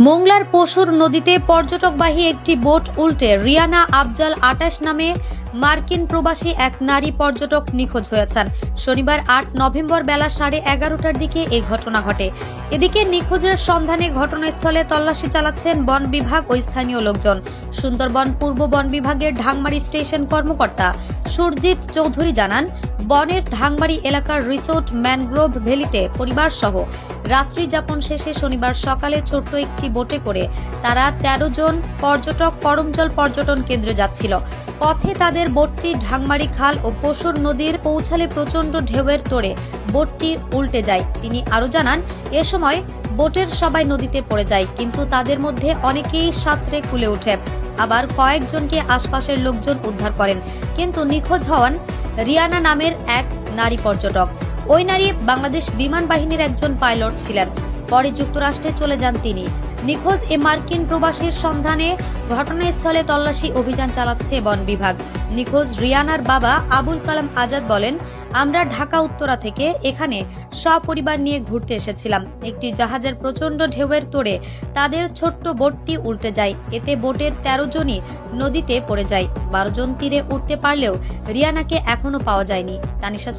মোংলার পশুর নদীতে পর্যটকবাহী একটি বোট উল্টে রিয়ানা আফজাল ২৮ নামে মার্কিন প্রবাসী এক নারী পর্যটক নিখোঁজ হয়েছেন। শনিবার ৮ নভেম্বর বেলা 11:30টার দিকে এই ঘটনা ঘটে। এদিকে নিখোঁজের সন্ধানে ঘটনাস্থলে তল্লাশি চালাচ্ছেন বন বিভাগ ও স্থানীয় লোকজন। সুন্দরবন পূর্ব বন বিভাগের ঢাংমারি স্টেশন কর্মকর্তা সুরজিৎ চৌধুরী জানান, বনের ঢাংমারি এলাকার রিসোর্ট ম্যানগ্রোভ ভ্যালিতে পরিবার সহ রাত্রি যাপন শেষে শনিবার সকালে ছোট্ট একটি বোটে করে তারা ১৩ জন পর্যটক করমজল পর্যটন কেন্দ্রে যাচ্ছিল। পথে তাদের বোটটি ঢাংমারি খাল ও পশুর নদীর পৌঁছালে প্রচন্ড ঢেউয়ের তোড়ে বোটটি উল্টে যায়। তিনি আরো জানান, এ সময় বোটের সবাই নদীতে পড়ে যায়, কিন্তু তাদের মধ্যে অনেকেই সাঁতরে কুলে ওঠে। আবার কয়েকজনকে আশপাশের লোকজন উদ্ধার করেন, কিন্তু নিখোঁজ হওয়ান রিয়ানা নামের এক নারী পর্যটক। ওই নারী বাংলাদেশ বিমান বাহিনীর একজন পাইলট ছিলেন। পরে যুক্তরাষ্ট্রে চলে যান তিনি। নিখোঁজ এ মার্কিন প্রবাসীর সন্ধানে ঘটনাস্থলে তল্লাশি অভিযান চালাচ্ছে বন বিভাগ। নিখোঁজ রিয়ানার বাবা আবুল কালাম আজাদ বলেন, আমরা ঢাকা উত্তরা থেকে এখানে সপরিবার নিয়ে ঘুরতে এসেছিলাম। একটি জাহাজের প্রচন্ড ঢেউয়ের তোড়ে তাদের ছোট্ট বোটটি উল্টে যায়। এতে বোটের ১৩ জনই নদীতে পড়ে যায়। ১২ জন তীরে উঠতে পারলেও রিয়ানাকে এখনো পাওয়া যায়নি। তানিশা